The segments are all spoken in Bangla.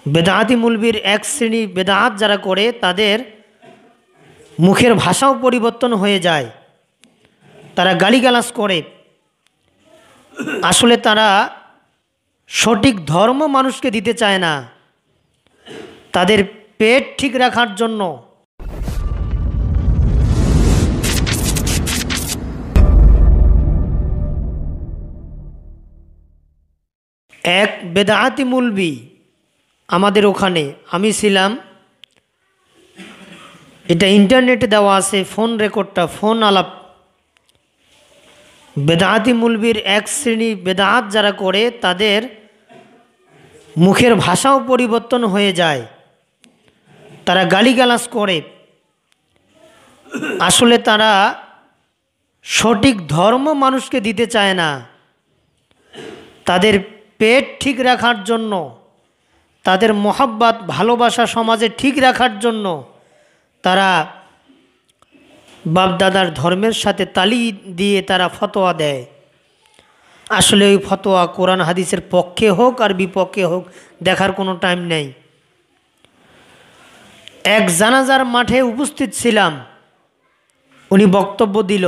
বেদাআতি মুলবির এক শ্রেণী বেদাআত যারা করে তাদের মুখের ভাষাও পরিবর্তন হয়ে যায়, তারা গালিগালাজ করে। আসলে তারা সঠিক ধর্ম মানুষকে দিতে চায় না, তাদের পেট ঠিক রাখার জন্য। এক বেদাআতি মুলবি আমাদের ওখানে, আমি ছিলাম, এটা ইন্টারনেটে দেওয়া আছে, ফোন রেকর্ডটা, ফোন আলাপ। বেদাআতি মুলবির এক শ্রেণী বেদাআত যারা করে তাদের মুখের ভাষাও পরিবর্তন হয়ে যায়, তারা গালিগালাজ করে। আসলে তারা সঠিক ধর্ম মানুষকে দিতে চায় না, তাদের পেট ঠিক রাখার জন্য, তাদের মহব্বত ভালোবাসা সমাজে ঠিক রাখার জন্য তারা বাপদাদার ধর্মের সাথে তালি দিয়ে তারা ফতোয়া দেয়। আসলে ওই ফতোয়া কোরআন হাদিসের পক্ষে হোক আর বিপক্ষে হোক দেখার কোনো টাইম নেই। এক জানাজার মাঠে উপস্থিত ছিলাম, উনি বক্তব্য দিল,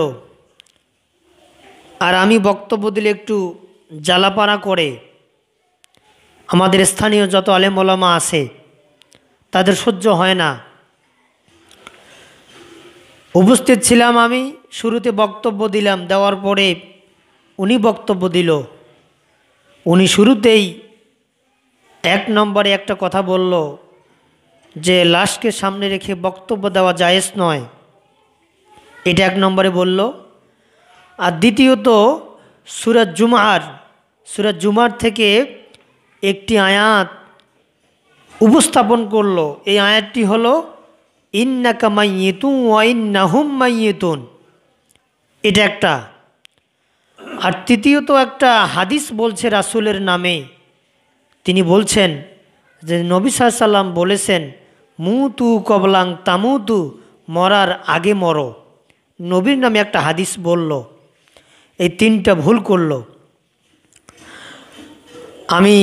আর আমি বক্তব্য দিলে একটু জ্বালাপাড়া করে। আমাদের স্থানীয় যত আলেম ওলামা আছে তাদের সহ্য হয় না। উপস্থিত ছিলাম আমি, শুরুতে বক্তব্য দিলাম, দেওয়ার পরে উনি বক্তব্য দিল। উনি শুরুতেই এক নম্বরে একটা কথা বলল যে লাশকে সামনে রেখে বক্তব্য দেওয়া জায়েজ নয়, এটা এক নম্বরে বলল। আর দ্বিতীয়ত সূরা জুমার থেকে একটি আয়াত উপস্থাপন করলো। এই আয়াতটি হলো ইন্নাকা মাইয়িতুন ওয়া ইন্নাহুম মাইয়িতুন, এটা একটা। আর তৃতীয়ত একটা হাদিস বলছে রাসূলের নামে, তিনি বলছেন যে নবী সাল্লাল্লাহু আলাইহি সাল্লাম বলেছেন মুতু কবলাং তামুতু, মরার আগে মরো। নবীর নামে একটা হাদিস বলল, এই তিনটা ভুল করলো। আমি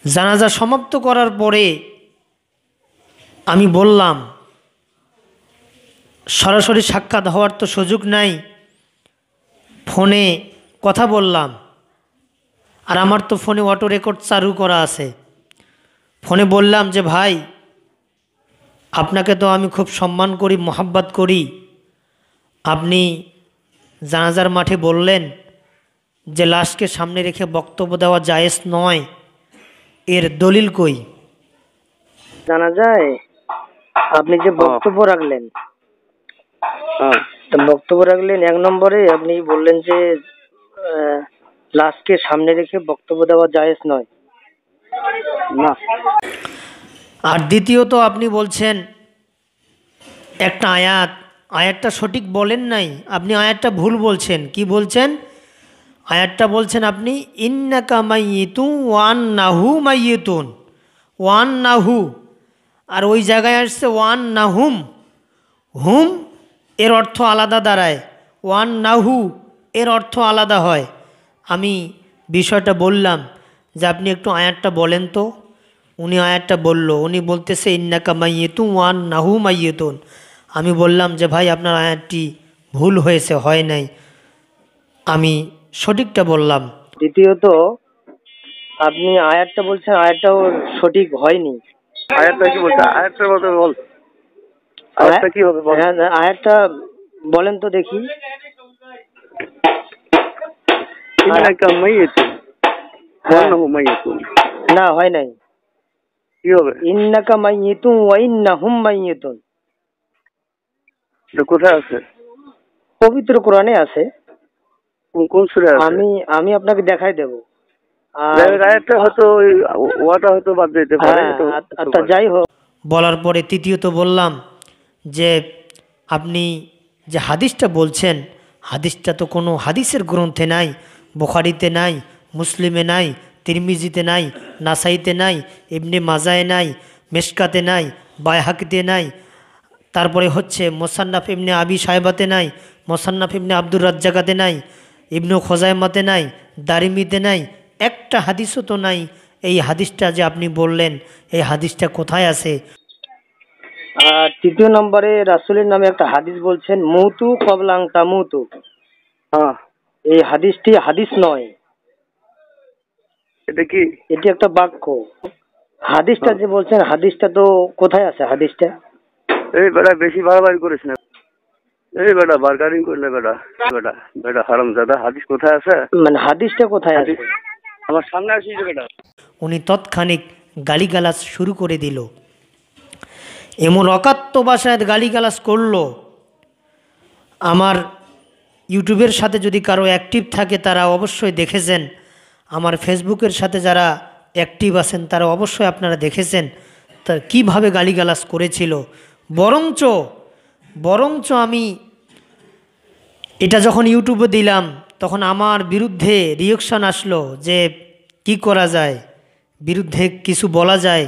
জানাজা সমাপ্ত করার পরে আমি বললাম, সরাসরি সাক্ষাৎ হওয়ার তো সুযোগ নাই, ফোনে কথা বললাম। আর আমার তো ফোনে অটো রেকর্ড চালু করা আছে। ফোনে বললাম যে ভাই, আপনাকে তো আমি খুব সম্মান করি, মহব্বত করি, আপনি জানাজার মাঠে বললেন যে লাশকে সামনে রেখে বক্তব্য দেওয়া জায়েজ নয়, এর দলিল কই? জানা যায় আপনি যে বক্তব্য রাখলেন, এক নম্বরে আপনি বললেন যে লাশকে সামনে রেখে বক্তব্য দেওয়া জায়েজ নয় না। আর দ্বিতীয়ত আপনি বলছেন একটা আয়াতটা সঠিক বলেন নাই, আপনি আয়াতটা ভুল বলছেন। কি বলছেন? আয়াতটা বলছেন আপনি ইন্নাকা মাইয়িতুন ওয়া আন্নাহু মাইয়িতুন, ওয়ান্নাহু, আর ওই জায়গায় আসছে ওয়ান্নাহুম। হুম এর অর্থ আলাদা দাঁড়ায়, ওয়ান্নাহু এর অর্থ আলাদা হয়। আমি বিষয়টা বললাম যে আপনি একটু আয়াতটা বলেন তো। উনি আয়াতটা বলল, উনি বলতেছে ইন্নাকা মাইয়িতুন ওয়া আন্নাহু মাইয়িতুন। আমি বললাম যে ভাই আপনার আয়াতটি ভুল হয়েছে, হয় নাই, আমি সঠিকটা বললাম। দ্বিতীয়ত আপনি আয়াতটা বলছেন, আয়াতটাও সঠিক হয়নি। আয়াতটা কি বলছে? আয়াতটা বলতে বল, আয়াতটা কি হবে বল? আয়াতটা বলেন তো দেখি। ইন্নাকা মাইয়িতুন ওয়া আন্নাহুম মাইয়িতুন, না হয় নাই। কি হবে? ইন্নাকা মাইয়িতুন ওয়া ইন্নাহুম মাইয়িতুন। এটা কোথায় আছে? পবিত্র কোরআনে আছে। কোন সূরা আছে? আমি আপনাকে দেখাই দেব। আয়াতটা হয়তো ওয়াটা হয়তো বাদ দিতে পারে। আচ্ছা যাই হোক। বলার পরে তৃতীয়ত বললাম যে আপনি যে হাদিসটা বলছেন, হাদিসটা তো কোনো হাদিসের গ্রন্থে নাই, বুখারীতে নাই, মুসলিমে নাই, তিরমিজিতে নাই, নাসাইতে নাই, ইবনে মাজায় নাই, মেশকাতে নাই, বাইহাকিতে নাই, তারপরে হচ্ছে মোসান্নাফ ইবনে আবি সাহেবাতে নাই, মোসান্নাফ ইবনে আব্দুর রাজ্জাকাতে নাই, ইবনু খোজাইমাতে নাই, দারিমিতে নাই, একটা হাদিসও তো নাই এই হাদিসটা যে আপনি বললেন এই হাদিসটা কোথায় আছে? আর তৃতীয় নম্বরে রাসূলের নামে একটা হাদিস বলছেন, মুতু কবলা আন তামুতু। হ্যাঁ, এই হাদিসটি হাদিস নয়, এটা কি? এটি একটা বাক্য। হাদিসটা যে বলছেন, হাদিসটা তো কোথায় আছে হাদিসটা? এই বেটা বেশি বাড়াবাড়ি করিস না। এই বেটা বারগারিং করলে বেটা বেটা বেটা হারামজাদা, হাদিস কোথায় আছে? মানে হাদিসটা কোথায় আছে? আমার সামনে আসিস বেটা। উনি তৎক্ষণিক গালিগালাজ শুরু করে দিল, এমন অকাত্য ভাষায় গালিগালাজ করলো। আমার ইউটিউবের সাথে যদি কারো অ্যাক্টিভ থাকে তারা অবশ্যই দেখেছেন, আমার ফেসবুকের সাথে যারা অ্যাক্টিভ আছেন তারা অবশ্যই আপনারা দেখেছেন তার কীভাবে গালিগালাজ করেছিল। বরঞ্চ আমি এটা যখন ইউটিউবে দিলাম তখন আমার বিরুদ্ধে রিঅ্যাকশান আসলো যে কি করা যায়, বিরুদ্ধে কিছু বলা যায়,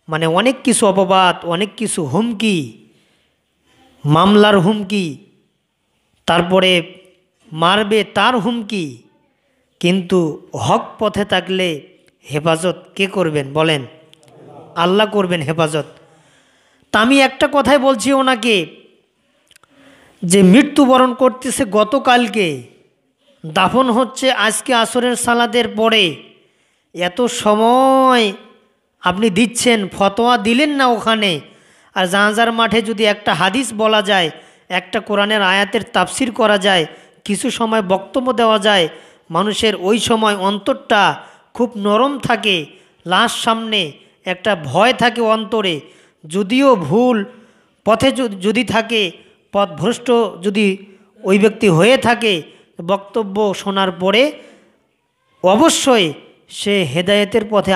মানে অনেক কিছু অপবাদ, অনেক কিছু হুমকি, মামলার হুমকি, তারপরে মারবে তার হুমকি। কিন্তু হক পথে থাকলে হেফাজত কে করবেন বলেন? আল্লাহ করবেন হেফাজত। তা আমি একটা কথাই বলছি ওনাকে, যে মৃত্যুবরণ করতেছে গতকালকে, দাফন হচ্ছে আজকে আসরের সালাদের পরে, এত সময় আপনি দিচ্ছেন, ফতোয়া দিলেন না ওখানে। আর জানাজার মাঠে যদি একটা হাদিস বলা যায়, একটা কোরআনের আয়াতের তাফসির করা যায়, কিছু সময় বক্তব্য দেওয়া যায়, মানুষের ওই সময় অন্তরটা খুব নরম থাকে, লাশ সামনে একটা ভয় থাকে অন্তরে। যদিও ভুল পথে যদি থাকে, পথভ্রষ্ট যদি ওই ব্যক্তি হয়ে থাকে, বক্তব্য শোনার পরে অবশ্যই সে হেদায়েতের পথে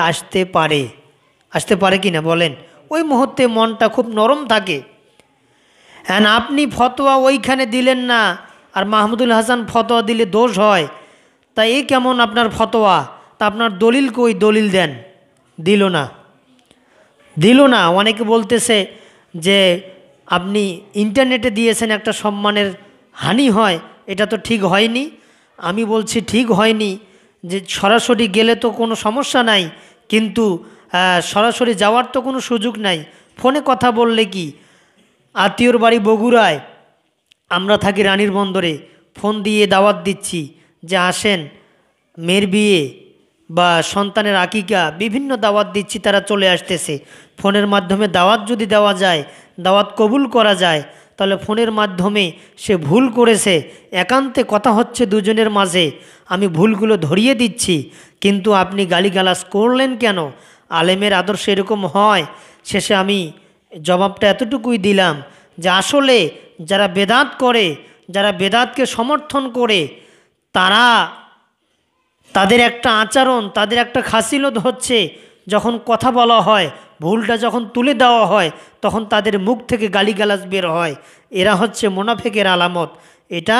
আসতে পারে কি না বলেন? ওই মুহূর্তে মনটা খুব নরম থাকে। হ্যাঁ, আপনি ফতোয়া ওইখানে দিলেন না, আর মাহমুদুল হাসান ফতোয়া দিলে দোষ হয়, তা এই কেমন আপনার ফতোয়া? তা আপনার দলিল কই? দলিল দেন। দিল না। অনেকে বলতেছে যে আপনি ইন্টারনেটে দিয়েছেন, একটা সম্মানের হানি হয়, এটা তো ঠিক হয়নি। আমি বলছি ঠিক হয়নি, যে সরাসরি গেলে তো কোনো সমস্যা নাই, কিন্তু সরাসরি যাওয়ার তো কোনো সুযোগ নাই। ফোনে কথা বললে কি, আত্মীয়র বাড়ি বগুড়ায়, আমরা থাকি রানীর বন্দরে, ফোন দিয়ে দাওয়াত দিচ্ছি যে আসেন, মেয়ের বিয়ে বা সন্তানের আকিকা, বিভিন্ন দাওয়াত দিচ্ছি, তারা চলে আসতেছে। ফোনের মাধ্যমে দাওয়াত যদি দেওয়া যায়, দাওয়াত কবুল করা যায়, তাহলে ফোনের মাধ্যমে সে ভুল করেছে, একান্তে কথা হচ্ছে দুজনের মাঝে, আমি ভুলগুলো ধরিয়ে দিচ্ছি। কিন্তু আপনি গালিগালাজ করলেন কেন? আলেমের আদর্শ এরকম হয়। শেষে আমি জবাবটা এতটুকুই দিলাম যে আসলে যারা বেদাত করে, যারা বেদাতকে সমর্থন করে, তাদের একটা আচরণ, তাদের একটা খাসিলত হচ্ছে, যখন কথা বলা হয়, ভুলটা যখন তুলে দেওয়া হয়, তখন তাদের মুখ থেকে গালিগালাজ বের হয়। এরা হচ্ছে মোনাফেকের আলামত। এটা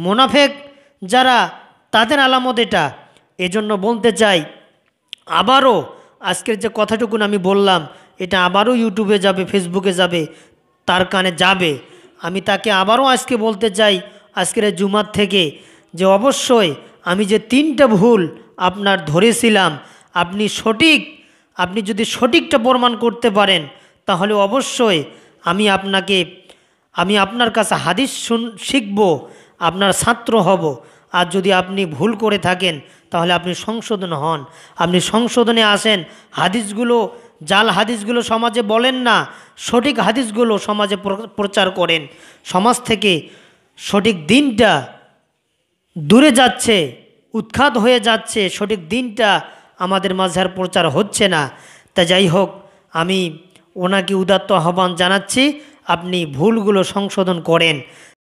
মোনাফেক যারা, তাদের আলামত এটা। এজন্য বলতে চাই, আবারও আজকের যে কথাটুকুন আমি বললাম, এটা আবারও ইউটিউবে যাবে, ফেসবুকে যাবে, তার কানে যাবে। আমি তাকে আবারও আজকে বলতে চাই, আজকের জুমার থেকে, যে অবশ্যই আমি যে 3টা ভুল আপনার ধরেছিলাম, আপনি যদি সঠিকটা প্রমাণ করতে পারেন, তাহলে অবশ্যই আমি আপনার কাছে হাদিস শিখব, আপনার ছাত্র হব। আর যদি আপনি ভুল করে থাকেন, তাহলে আপনি সংশোধন হন, আপনি সংশোধনে আসেন। হাদিসগুলো, জাল হাদিসগুলো সমাজে বলেন না, সঠিক হাদিসগুলো সমাজে প্রচার করেন। সমাজ থেকে সঠিক দিনটা দূরে যাচ্ছে, উৎখাত হয়ে যাচ্ছে, সঠিক দিনটা আমাদের মাঝে আর প্রচার হচ্ছে না। তা যাই হোক, আমি ওনাকে উদাত্ত আহ্বান জানাচ্ছি, আপনি ভুলগুলো সংশোধন করেন।